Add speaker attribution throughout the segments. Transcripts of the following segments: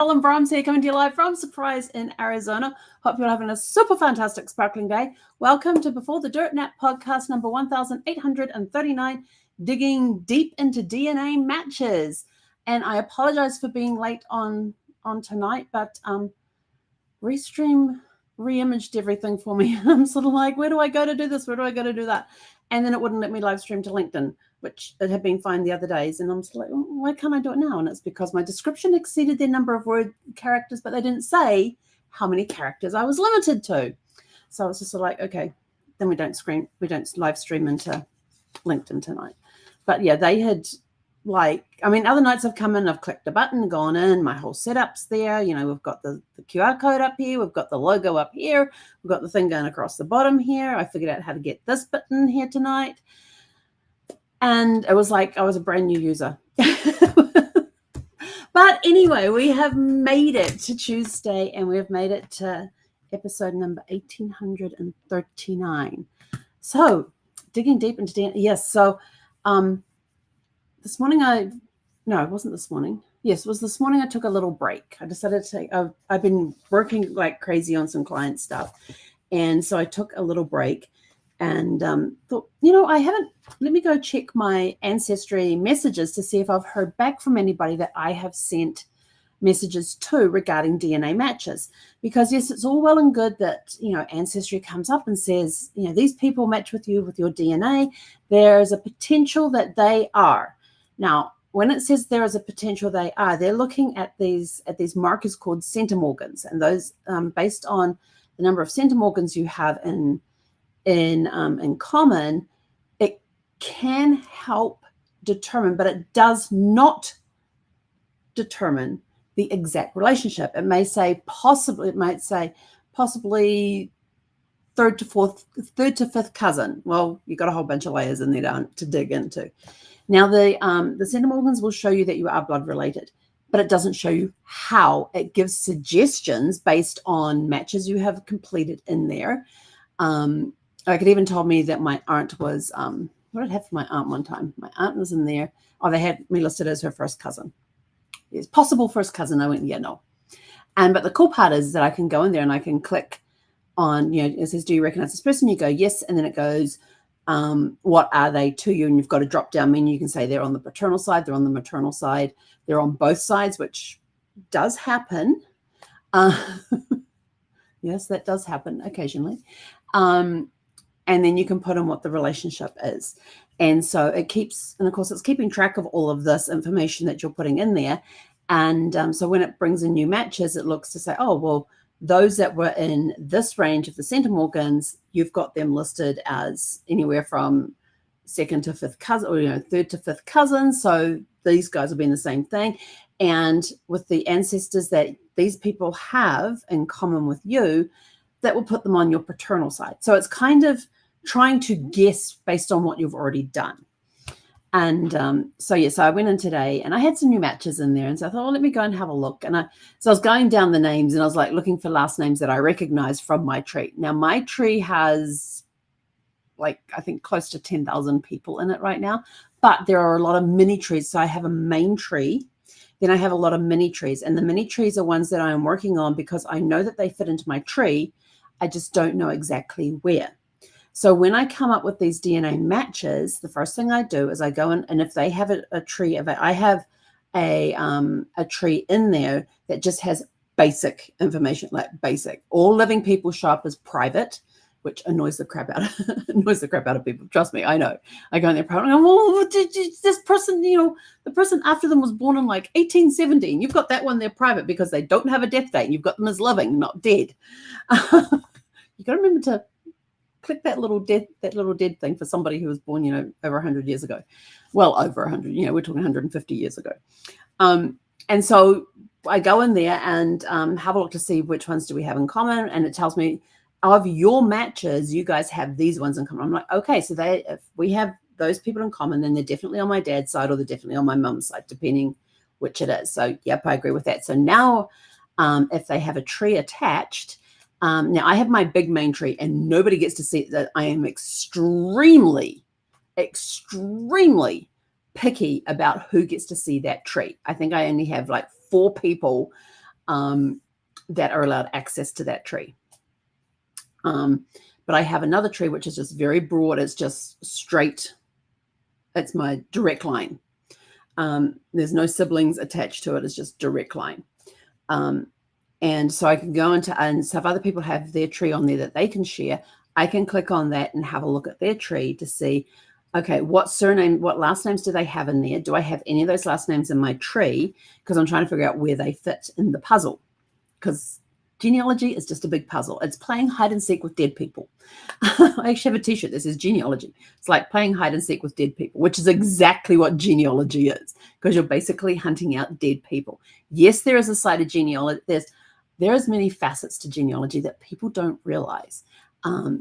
Speaker 1: Ellen Brahms here, coming to you live from Surprise in Arizona. Hope you're having a super fantastic sparkling day. Welcome to Before the Dirt Nap podcast number 1839, digging deep into DNA matches. And I apologize for being late on tonight, but Restream re-imaged everything for me. I'm sort of like, where do I go to do this? Where do I go to do that? And then it wouldn't let me live stream to LinkedIn, which it had been fine the other days. And I'm just like, why can't I do it now? And it's because my description exceeded their number of word characters, but they didn't say how many characters I was limited to. So it's just sort of like, okay, then we don't live stream into LinkedIn tonight. But yeah, they had other nights I've come in, I've clicked a button, gone in, my whole setup's there. You know, we've got the QR code up here, we've got the logo up here, we've got the thing going across the bottom here. I figured out how to get this button here tonight. And it was like I was a brand new user. But anyway, we have made it to Tuesday, and we've made it to episode number 1839. So digging deep into DNA. Yes. So this morning it wasn't this morning. Yes, it was this morning I took a little break. I decided to take, I've been working like crazy on some client stuff. And so I took a little break and thought, let me go check my Ancestry messages to see if I've heard back from anybody that I have sent messages to regarding DNA matches. Because yes, it's all well and good that, Ancestry comes up and says, these people match with you with your DNA. There's a potential that they are. Now, when it says there is a potential they are, they're looking at these markers called centimorgans, and those based on the number of centimorgans you have in common, it can help determine, but it does not determine the exact relationship. It might say possibly third to fifth cousin. Well, you've got a whole bunch of layers in there to dig into. Now, the centimorgans will show you that you are blood related, but it doesn't show you how. It gives suggestions based on matches you have completed in there. It even told me that my aunt was, what did I have for my aunt one time? My aunt was in there. Oh, they had me listed as her first cousin. It's possible first cousin. I went, yeah, no. But the cool part is that I can go in there and I can click on, it says, do you recognize this person? You go, yes. And then it goes, what are they to you? And you've got a drop down menu. You can say they're on the paternal side, they're on the maternal side, they're on both sides, which does happen. Yes, that does happen occasionally. And then you can put in what the relationship is. And so of course, it's keeping track of all of this information that you're putting in there. And so when it brings in new matches, it looks to say, oh, well, those that were in this range of the centimorgans, you've got them listed as anywhere from second to fifth cousin, or third to fifth cousin. So these guys will be in the same thing. And with the ancestors that these people have in common with you, that will put them on your paternal side. So it's kind of trying to guess based on what you've already done. And so I went in today and I had some new matches in there. And so I thought, well, let me go and have a look. And so I was going down the names and I was like looking for last names that I recognize from my tree. Now, my tree has I think close to 10,000 people in it right now, but there are a lot of mini trees. So I have a main tree. Then I have a lot of mini trees, and the mini trees are ones that I am working on because I know that they fit into my tree. I just don't know exactly where. So when I come up with these DNA matches, the first thing I do is I go in, and if they have a tree of it, I have a tree in there that just has basic information, like basic. All living people show up as private, which annoys the crap out of people. Trust me, I know. I go in there private. And well, this person, the person after them was born in 1870. And you've got that one there private because they don't have a death date. You've got them as living, not dead. You got to remember to click that little dead thing for somebody who was born, over 100 years ago. Well, over 100, we're talking 150 years ago. And so I go in there and have a look to see which ones do we have in common. And it tells me, of your matches, you guys have these ones in common. I'm like, okay, so if we have those people in common, then they're definitely on my dad's side or they're definitely on my mum's side, depending which it is. So, yep, I agree with that. So now if they have a tree attached, now I have my big main tree and nobody gets to see that. I am extremely, extremely picky about who gets to see that tree. I think I only have 4 people that are allowed access to that tree. But I have another tree which is just very broad. It's just straight. It's my direct line. There's no siblings attached to it. It's just direct line. And so I can go into, and so if other people have their tree on there that they can share, I can click on that and have a look at their tree to see, okay, what last names do they have in there? Do I have any of those last names in my tree? Because I'm trying to figure out where they fit in the puzzle. Because genealogy is just a big puzzle. It's playing hide and seek with dead people. I actually have a t-shirt that says genealogy. It's like playing hide and seek with dead people, which is exactly what genealogy is, because you're basically hunting out dead people. Yes, there is a side of genealogy. There's many facets to genealogy that people don't realize.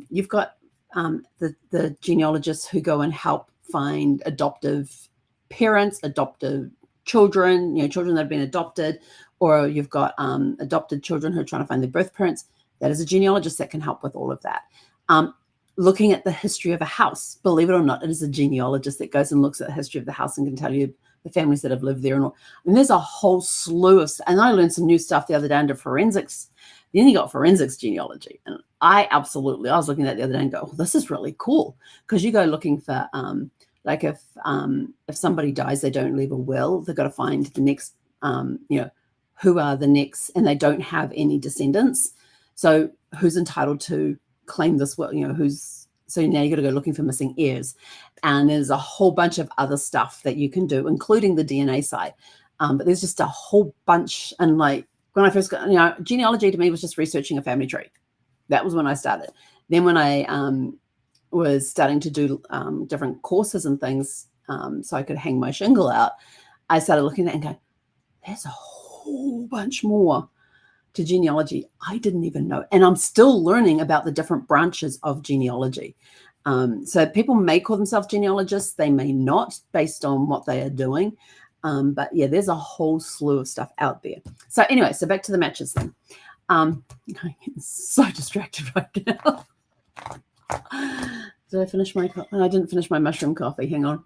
Speaker 1: You've got the genealogists who go and help find adoptive parents, adoptive children, children that have been adopted, or you've got adopted children who are trying to find their birth parents. That is a genealogist that can help with all of that. Looking at the history of a house, believe it or not, it is a genealogist that goes and looks at the history of the house and can tell you the families that have lived there and all. And there's a whole slew of, and I learned some new stuff the other day under forensics. Then you got forensics genealogy. And I was looking at it the other day and go, oh, this is really cool. Because you go looking for, like if somebody dies, they don't leave a will, they've got to find the next, who are the next, and they don't have any descendants. So who's entitled to claim this will, so now you got to go looking for missing heirs. And there's a whole bunch of other stuff that you can do, including the DNA side. But there's just a whole bunch. And like when I first got, genealogy to me was just researching a family tree. That was when I started. Then when I was starting to do different courses and things, so I could hang my shingle out, I started looking at it and going, there's a whole bunch more to genealogy I didn't even know. And I'm still learning about the different branches of genealogy. So people may call themselves genealogists. They may not, based on what they are doing. But yeah, there's a whole slew of stuff out there. So anyway, so back to the matches then. I'm getting so distracted right now. Did I finish my coffee? I didn't finish my mushroom coffee. Hang on.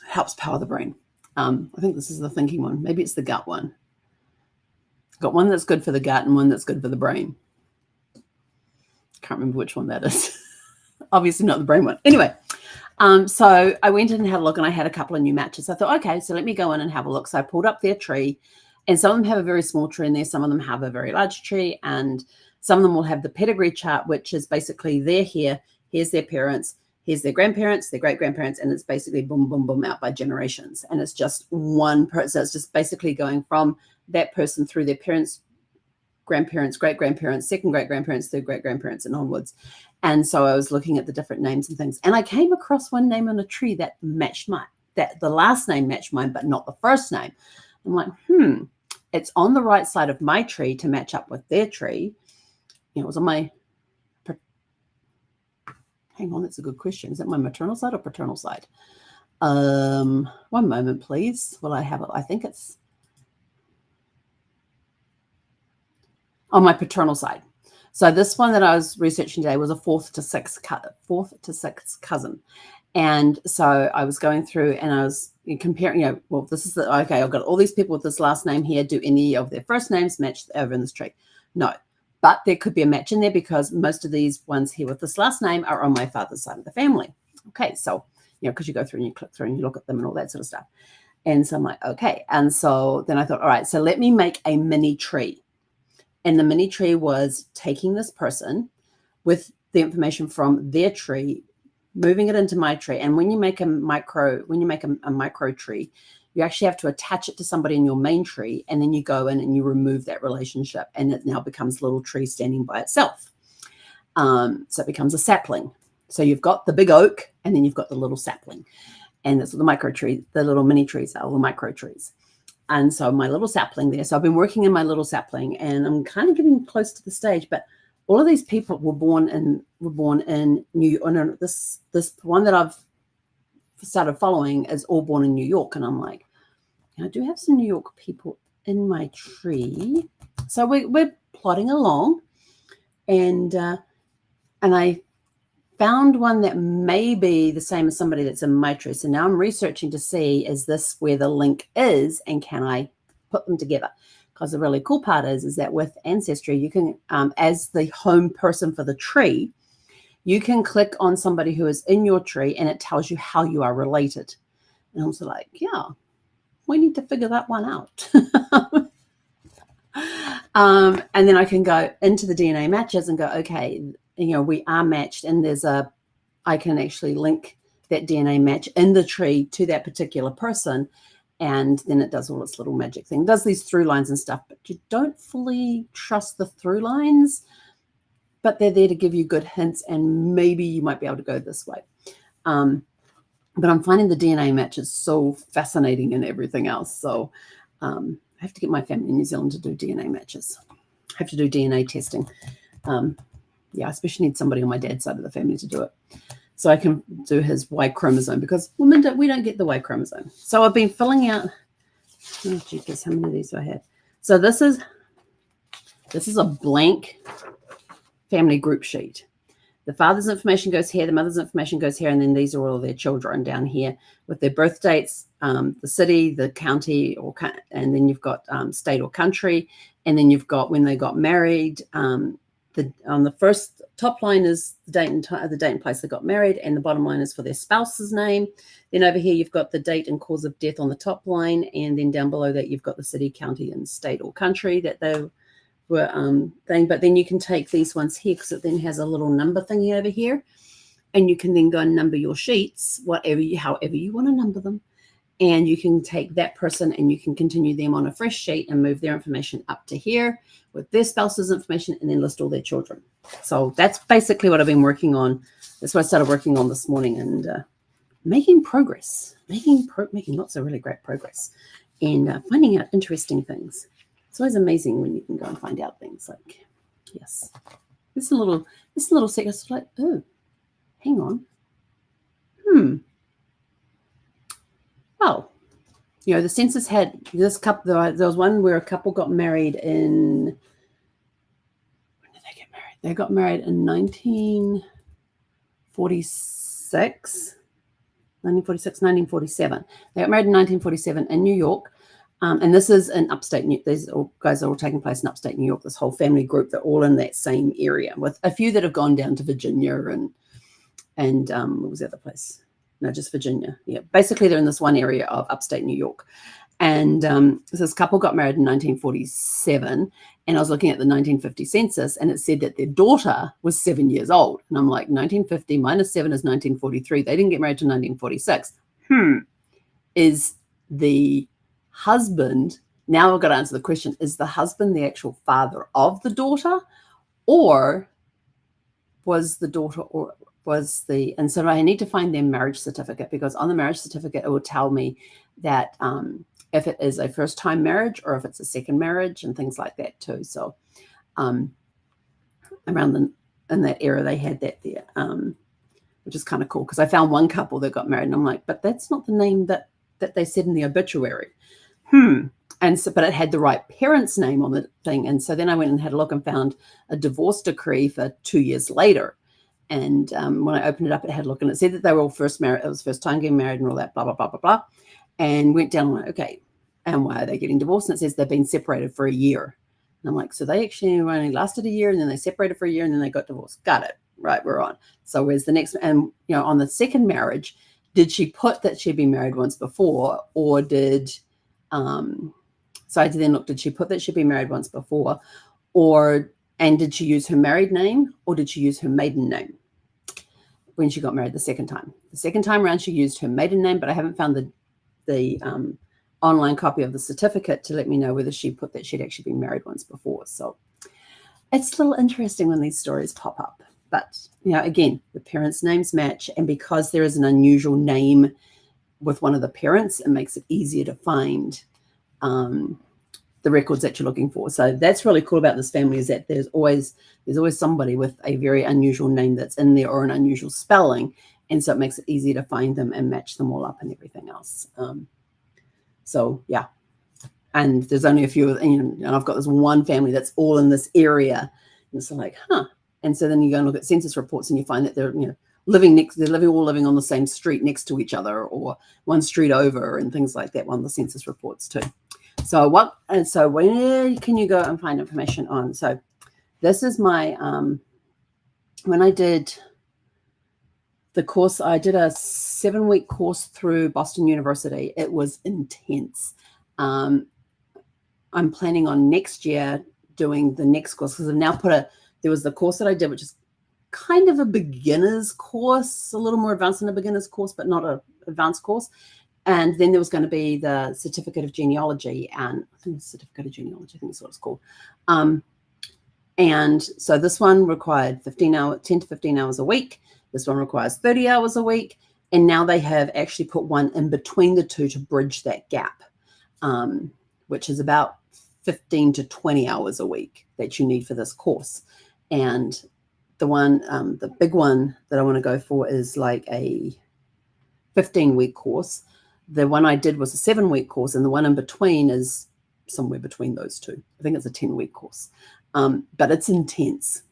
Speaker 1: Helps power the brain. I think this is the thinking one. Maybe it's the gut one. Got one that's good for the gut and one that's good for the brain. Can't remember which one that is. Obviously not the brain one. Anyway, so I went in and had a look, and I had a couple of new matches. I thought, okay, so let me go in and have a look. So I pulled up their tree, and some of them have a very small tree in there. Some of them have a very large tree, and some of them will have the pedigree chart, which is basically they're here. Here's their parents. Here's their grandparents, their great-grandparents, and it's basically boom, boom, boom out by generations. And it's just one person. So it's just basically going from that person through their parents, grandparents, great-grandparents, second great-grandparents, third great-grandparents, and onwards. And so I was looking at the different names and things. And I came across one name on a tree that matched mine, that the last name matched mine, but not the first name. I'm like, it's on the right side of my tree to match up with their tree. It was on my... Hang on, that's a good question. Is that my maternal side or paternal side? One moment, please. Will I have it? I think it's on my paternal side. So this one that I was researching today was a fourth to sixth cousin. And so I was going through and I was comparing, well, this is okay, I've got all these people with this last name here. Do any of their first names match over in this tree? No. But there could be a match in there because most of these ones here with this last name are on my father's side of the family. Okay, so, because you go through and you click through and you look at them and all that sort of stuff. And so I'm like, okay. And so then I thought, all right, so let me make a mini tree. And the mini tree was taking this person with the information from their tree, moving it into my tree. And when you make a micro tree, you actually have to attach it to somebody in your main tree, and then you go in and you remove that relationship, and it now becomes a little tree standing by itself. So it becomes a sapling. So you've got the big oak, and then you've got the little sapling. And that's what the micro tree, the little mini trees are, the micro trees. And so my little sapling there. So I've been working in my little sapling, and I'm kind of getting close to the stage, but all of these people were born in New York. This one that I've started following is all born in New York. And I'm like, I do have some New York people in my tree. So we're plodding along. And I found one that may be the same as somebody that's in my tree. So now I'm researching to see, is this where the link is, and can I put them together? Because the really cool part is that with Ancestry, you can, as the home person for the tree, you can click on somebody who is in your tree and it tells you how you are related. And I'm so like, yeah, we need to figure that one out. And then I can go into the DNA matches and go, okay, we are matched, and I can actually link that DNA match in the tree to that particular person. And then it does all its little magic thing. It does these through lines and stuff, but you don't fully trust the through lines, but they're there to give you good hints, and maybe you might be able to go this way. But I'm finding the DNA matches so fascinating and everything else. So I have to get my family in New Zealand to do DNA matches. I have to do DNA testing. I especially need somebody on my dad's side of the family to do it, so I can do his Y chromosome, because women we don't get the Y chromosome. So I've been filling out, guess how many of these do I have? So this is a blank family group sheet. The father's information goes here, the mother's information goes here, and then these are all their children down here with their birth dates, the city, the county, and then you've got state or country, and then you've got when they got married. On the first top line is the date and place they got married, and the bottom line is for their spouse's name. Then over here you've got the date and cause of death on the top line, and then down below that you've got the city, county, and state or country that they were thing. But then you can take these ones here, because it then has a little number thingy over here, and you can then go and number your sheets, however you want to number them. And you can take that person and you can continue them on a fresh sheet and move their information up to here with their spouse's information, and then list all their children. So that's basically what I've been working on. That's what I started working on this morning, and making progress, making lots of really great progress, and finding out interesting things. It's always amazing when you can go and find out things like, yes, this little second, like, oh, hang on. Well, the census had this couple. There was one where a couple got married in. When did they get married? They got married in 1947. They got married in 1947 in New York. And this is in upstate New York. These guys are all taking place in upstate New York, this whole family group. They're all in that same area, with a few that have gone down to Virginia and what was the other place? No, just Virginia. Yeah, basically they're in this one area of upstate New York. And so this couple got married in 1947, and I was looking at the 1950 census, and it said that their daughter was 7 years old. And I'm like, 1950 minus 7 is 1943. They didn't get married to 1946. Is the husband, now I've got to answer the question, is the husband the actual father of the daughter, or was the daughter, or and so I need to find their marriage certificate, because on the marriage certificate, it will tell me that if it is a first time marriage or if it's a second marriage and things like that too. So in that era, they had that there, which is kind of cool, because I found one couple that got married and I'm like, but that's not the name that they said in the obituary. And so, but it had the right parents' name on the thing. And so then I went and had a look and found a divorce decree for 2 years later. And when I opened it up, it had a look, and it said that they were all first married. It was first time getting married and all that, blah, blah, blah, blah, blah. And went down and went, okay, and why are they getting divorced? And it says they've been separated for a year. And I'm like, so they actually only lasted a year, and then they separated for a year, and then they got divorced. Got it. Right, we're on. So where's the next? And, on the second marriage, did she put that she'd been married once before, or did, so I then looked, did she put that she'd been married once before, and did she use her married name, or did she use her maiden name when she got married the second time? The second time around, she used her maiden name, but I haven't found the online copy of the certificate to let me know whether she put that she'd actually been married once before. So it's a little interesting when these stories pop up. But, again, the parents' names match. And because there is an unusual name with one of the parents, it makes it easier to find the records that you're looking for. So that's really cool about this family, is that there's always somebody with a very unusual name that's in there, or an unusual spelling. And so it makes it easier to find them and match them all up and everything else. So, yeah. And there's only a few, and I've got this one family that's all in this area. And it's like, And so then you go and look at census reports, and you find that there are, they're all living on the same street next to each other, or one street over, and things like that. One of the census reports too. So where can you go and find information on? So this is my when I did the course, I did a 7-week course through Boston University. It was intense. I'm planning on next year doing the next course, because I've now there was the course that I did, which is kind of a beginner's course, a little more advanced than a beginner's course, but not an advanced course. And then there was going to be the certificate of genealogy, and I think certificate of genealogy, I think that's what it's called. And so this one required 10 to 15 hours a week. This one requires 30 hours a week. And now they have actually put one in between the two to bridge that gap, which is about 15 to 20 hours a week that you need for this course. And the big one that I want to go for is like a 15-week course. The one I did was a 7-week course, and the one in between is somewhere between those two. I think it's a 10-week course, but it's intense.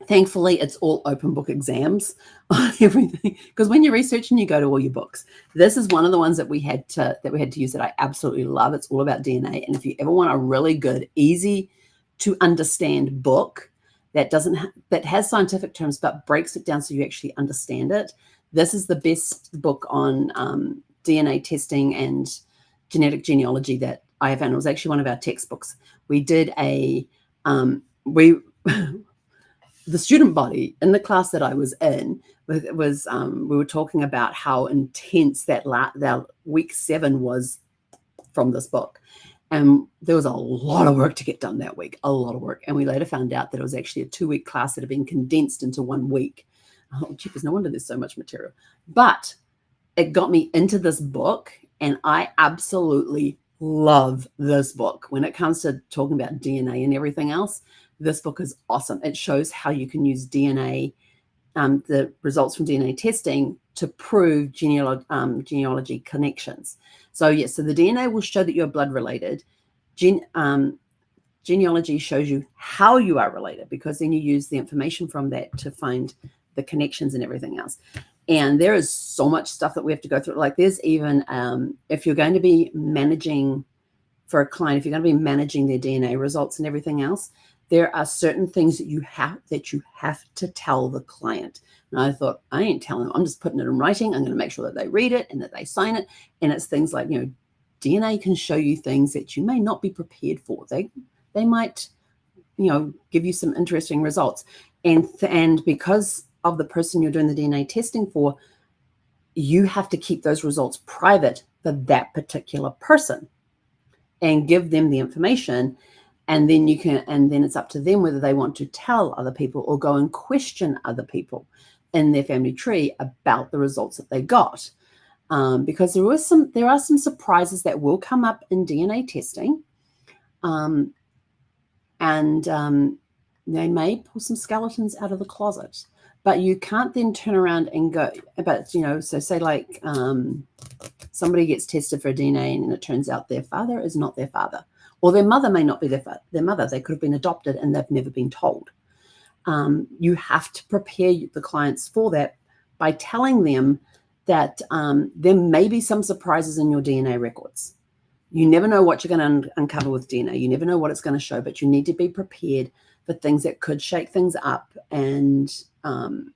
Speaker 1: Thankfully, it's all open book exams on everything, because when you're researching, you go to all your books. This is one of the ones that we had to use that I absolutely love. It's all about DNA, and if you ever want a really good, easy to understand book that has scientific terms but breaks it down so you actually understand it, this is the best book on DNA testing and genetic genealogy that I have found. It was actually one of our textbooks. We did the student body in the class that I was in we were talking about how intense that week 7 was from this book. And there was a lot of work to get done that week, a lot of work. And we later found out that it was actually a 2-week class that had been condensed into 1 week. Oh, jeepers, no wonder there's so much material. But it got me into this book, and I absolutely love this book. When it comes to talking about DNA and everything else, this book is awesome. It shows how you can use DNA, the results from DNA testing, to prove genealogy connections. So yes, so the DNA will show that you're blood related. Genealogy shows you how you are related, because then you use the information from that to find the connections and everything else. And there is so much stuff that we have to go through. Like there's even, if you're going to be managing for a client, if you're going to be managing their DNA results and everything else, there are certain things that you have to tell the client. And I thought, I ain't telling them. I'm just putting it in writing. I'm going to make sure that they read it and that they sign it. And it's things like, DNA can show you things that you may not be prepared for. They might, give you some interesting results. And because of the person you're doing the DNA testing for, you have to keep those results private for that particular person and give them the information. And then it's up to them whether they want to tell other people or go and question other people in their family tree about the results that they got. Because there are some surprises that will come up in DNA testing. They may pull some skeletons out of the closet, but you can't then turn around and go, so say like somebody gets tested for DNA and it turns out their father is not their father, or their mother may not be their mother. They could have been adopted and they've never been told. You have to prepare the clients for that by telling them that there may be some surprises in your DNA records. You never know what you're going to uncover with DNA. You never know what it's going to show, but you need to be prepared for things that could shake things up. And you've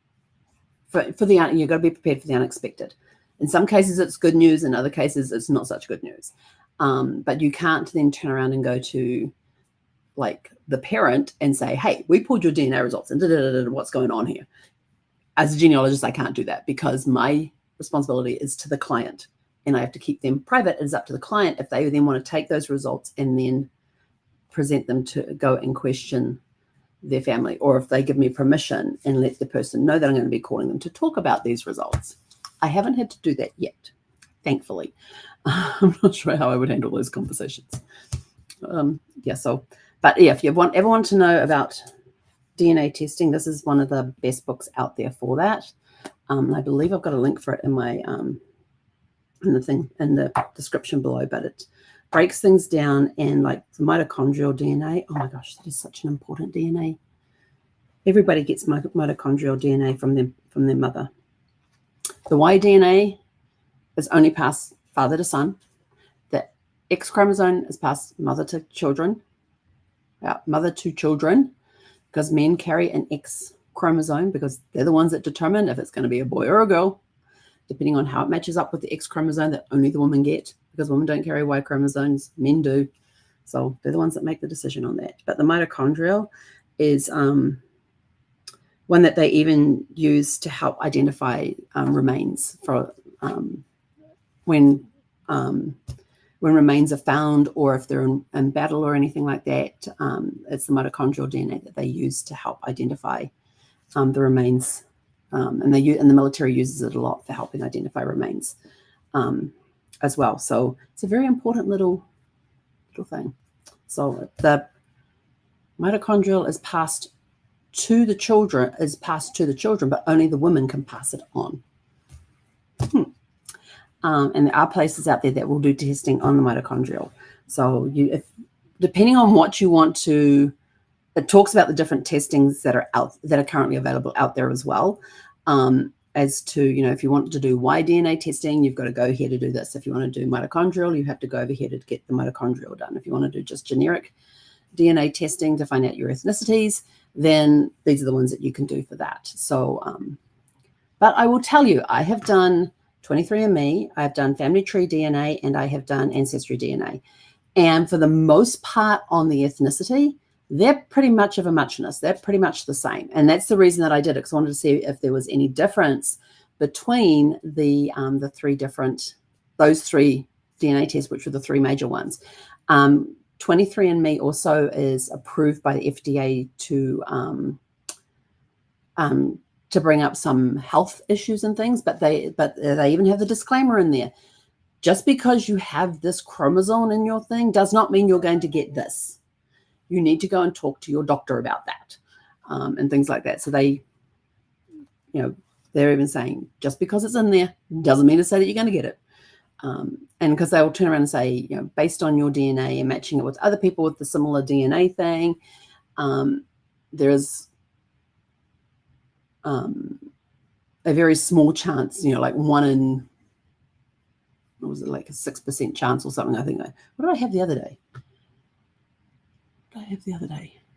Speaker 1: got to be prepared for the unexpected. In some cases, it's good news. In other cases, it's not such good news. But you can't then turn around and go to like the parent and say, hey, we pulled your DNA results and what's going on here. As a genealogist, I can't do that because my responsibility is to the client and I have to keep them private. It's up to the client if they then want to take those results and then present them to go and question their family, or if they give me permission and let the person know that I'm going to be calling them to talk about these results. I haven't had to do that yet, thankfully. I'm not sure how I would handle those conversations. But if you ever want to know about DNA testing, this is one of the best books out there for that. I believe I've got a link for it in my in the description below, but it breaks things down, and like the mitochondrial DNA. Oh my gosh, that is such an important DNA Everybody gets mitochondrial DNA from their mother. The Y DNA is only passed father to son. The X chromosome is passed mother to children, because men carry an X chromosome because they're the ones that determine if it's going to be a boy or a girl, depending on how it matches up with the X chromosome that only the women get, because women don't carry Y chromosomes, men do. So they're the ones that make the decision on that. But the mitochondrial is one that they even use to help identify remains for when remains are found, or if they're in battle or anything like that. It's the mitochondrial DNA that they use to help identify the remains, and the military uses it a lot for helping identify remains as well. So it's a very important little thing. So the mitochondrial is passed to the children, but only the women can pass it on. And there are places out there that will do testing on the mitochondrial. So depending on what you want to, it talks about the different testings that are currently available out there as well. As to, if you want to do Y DNA testing, you've got to go here to do this. If you want to do mitochondrial, you have to go over here to get the mitochondrial done. If you want to do just generic DNA testing to find out your ethnicities, then these are the ones that you can do for that. So, but I will tell you, I have done 23andMe, I've done family tree DNA, and I have done ancestry DNA. And for the most part on the ethnicity, they're pretty much of a muchness. They're pretty much the same. And that's the reason that I did it, because I wanted to see if there was any difference between those three DNA tests, which were the three major ones. 23andMe also is approved by the FDA to bring up some health issues and things, but they even have the disclaimer in there. Just because you have this chromosome in your thing does not mean you're going to get this. You need to go and talk to your doctor about that, and things like that. So they're even saying just because it's in there doesn't mean to say that you're going to get it. And because they will turn around and say, based on your DNA and matching it with other people with the similar DNA thing, there is a very small chance, like 1 in, what was it, like a 6% chance or something. I think. What did I have the other day?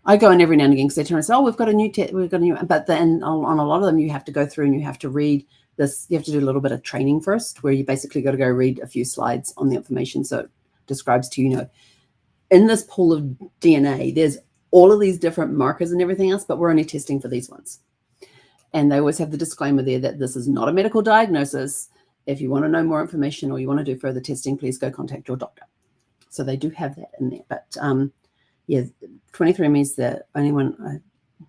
Speaker 1: I go in every now and again because they turn around and say, "Oh, we've got a new but then on a lot of them, you have to go through and you have to read this. You have to do a little bit of training first, where you basically got to go read a few slides on the information. So it describes to you, in this pool of DNA, there's all of these different markers and everything else, but we're only testing for these ones. And they always have the disclaimer there that this is not a medical diagnosis. If you want to know more information or you want to do further testing, please go contact your doctor. So they do have that in there. But 23andMe is the only one. I'm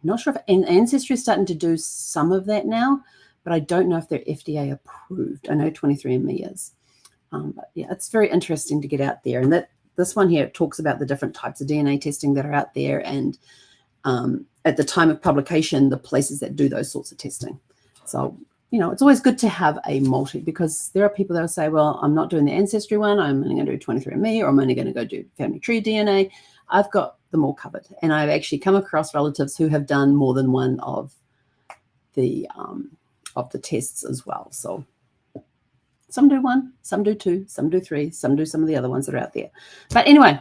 Speaker 1: not sure if Ancestry is starting to do some of that now, but I don't know if they're FDA approved. I know 23andMe is. But yeah, it's very interesting to get out there. And this one here talks about the different types of DNA testing that are out there, and at the time of publication, the places that do those sorts of testing. So, it's always good to have a multi, because there are people that will say, well, I'm not doing the Ancestry one. I'm only going to do 23andMe, or I'm only going to go do family tree DNA. I've got them all covered. And I've actually come across relatives who have done more than one of the tests as well. So some do one, some do two, some do three, some do some of the other ones that are out there. But anyway,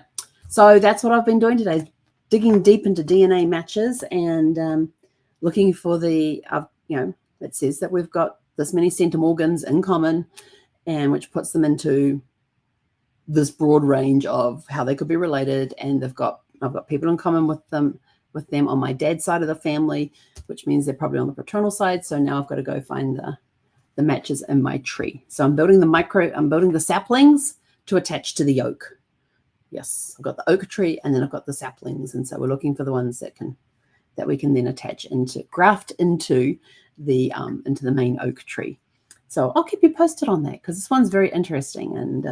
Speaker 1: so that's what I've been doing today, digging deep into DNA matches and looking for it says that we've got this many centimorgans in common, and which puts them into this broad range of how they could be related. And I've got people in common with them on my dad's side of the family, which means they're probably on the paternal side. So now I've got to go find the matches in my tree. So I'm building the saplings to attach to the oak. Yes, I've got the oak tree, and then I've got the saplings. And so we're looking for the ones that we can then graft into the main oak tree. So I'll keep you posted on that, because this one's very interesting. And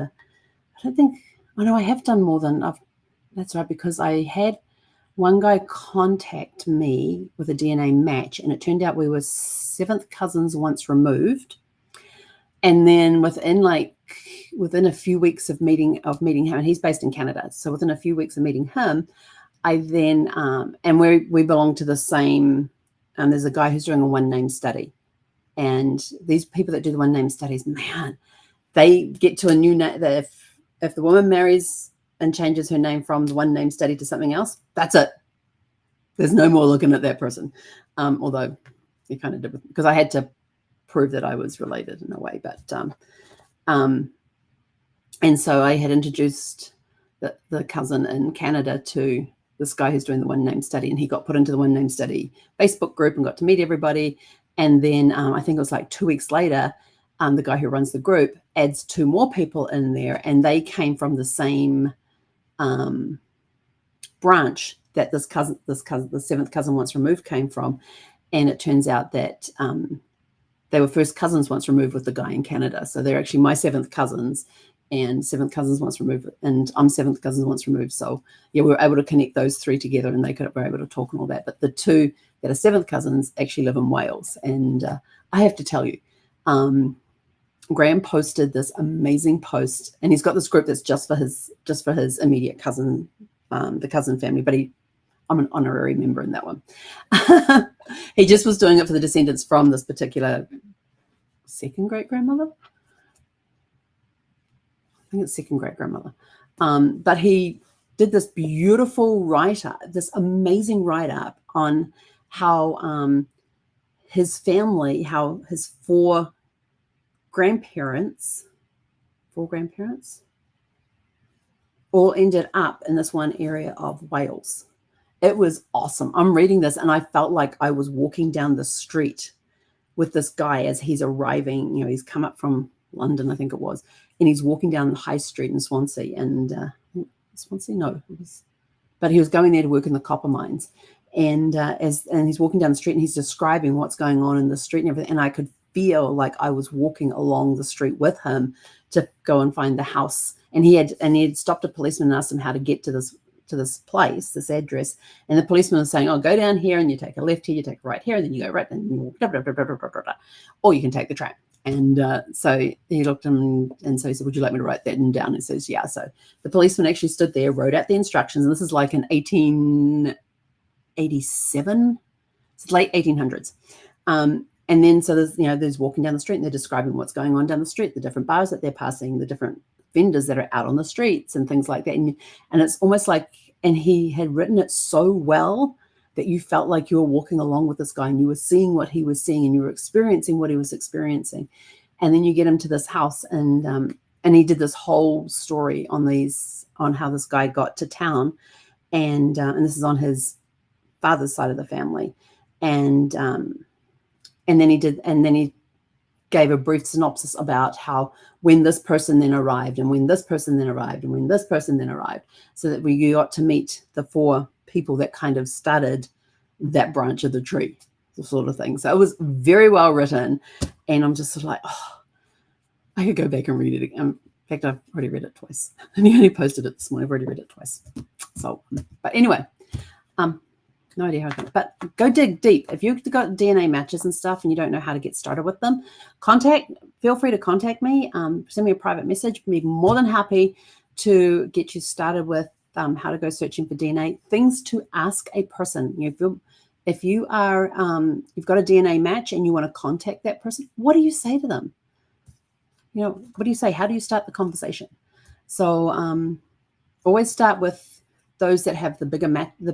Speaker 1: I have done more than that's right, because I had one guy contact me with a DNA match, and it turned out we were 7th cousins once removed. And then within a few weeks of meeting him, and he's based in Canada, so within a few weeks of meeting him, I then and we belong to the same there's a guy who's doing a one name study. And these people that do the one name studies, man, they get to a new name. If the woman marries and changes her name from the one name study to something else, that's it. There's no more looking at that person. Although you kind of did, because I had to prove that I was related in a way. But and so I had introduced the cousin in Canada to this guy who's doing the one name study, and he got put into the one name study Facebook group and got to meet everybody. And then I think it was like 2 weeks later, the guy who runs the group adds 2 more people in there, and they came from the same branch that the 7th cousin once removed came from. And it turns out that they were first cousins once removed with the guy in Canada. So they're actually my 7th cousins, and 7th cousins once removed, and I'm 7th cousins once removed. So yeah, we were able to connect those 3 together, and they were able to talk and all that. But the 2 that are 7th cousins actually live in Wales. And I have to tell you, Graham posted this amazing post, and he's got this group that's just for his immediate cousin, the cousin family, but I'm an honorary member in that one. He just was doing it for the descendants from this particular second great grandmother. I think it's second great grandmother. But he did this beautiful write-up, this amazing write-up on how his family, how his 4 grandparents all ended up in this one area of Wales. It was awesome. I'm reading this and I felt like I was walking down the street with this guy as he's arriving. You know, he's come up from London, I think it was, and he's walking down the high street in Swansea. And but he was going there to work in the copper mines. And he's walking down the street and he's describing what's going on in the street and everything. And I could feel like I was walking along the street with him to go and find the house. And he had stopped a policeman and asked him how to get to this place, this address. And the policeman was saying, "Oh, go down here and you take a left here, you take a right here, and then you go right, and you walk, blah, blah, blah, blah, blah, blah, blah, or you can take the tram." And so he looked at him, and so he said, "Would you like me to write that down?" And he says, "Yeah." So the policeman actually stood there, wrote out the instructions, and this is like in 1887, it's late 1800s. And then so there's walking down the street, and they're describing what's going on down the street, the different bars that they're passing, the different vendors that are out on the streets and things like that. And it's almost like, and he had written it so well that you felt like you were walking along with this guy and you were seeing what he was seeing and you were experiencing what he was experiencing. And then you get him to this house, and he did this whole story on how this guy got to town. And this is on his father's side of the family. And then he gave a brief synopsis about how when this person then arrived, and when this person then arrived, and when this person then arrived, so that we got to meet the 4 people that kind of started that branch of the tree, sort of thing. So it was very well written, and I'm just sort of like, oh, I could go back and read it again. In fact, I've already read it twice, and he only posted it this morning. I've already read it twice. So, but anyway, no idea how to do it, but go dig deep. If you've got DNA matches and stuff and you don't know how to get started with them, feel free to contact me. Send me a private message. I'd be more than happy to get you started with how to go searching for DNA. Things to ask a person. If you are you've got a DNA match and you want to contact that person, what do you say to them? What do you say? How do you start the conversation? So always start with those that have the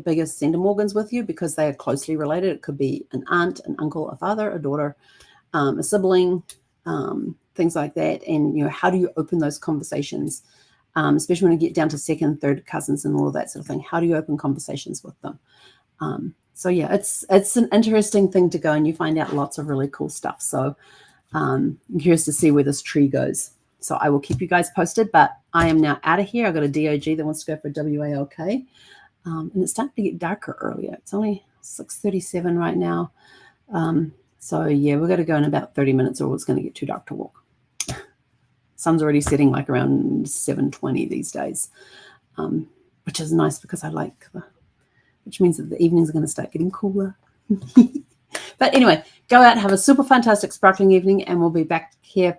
Speaker 1: biggest sending organs with you, because they are closely related. It could be an aunt, an uncle, a father, a daughter, a sibling, things like that. And how do you open those conversations, especially when you get down to second, third cousins and all of that sort of thing? How do you open conversations with them? So yeah, it's an interesting thing to go, and you find out lots of really cool stuff. So I'm curious to see where this tree goes. So I will keep you guys posted, but I am now out of here. I've got a DOG that wants to go for WALK. And it's starting to get darker earlier. It's only 6:37 right now. So yeah, we've got to go in about 30 minutes or it's going to get too dark to walk. Sun's already setting like around 7:20 these days, which is nice because which means that the evenings are going to start getting cooler. But anyway, go out, have a super fantastic sparkling evening, and we'll be back here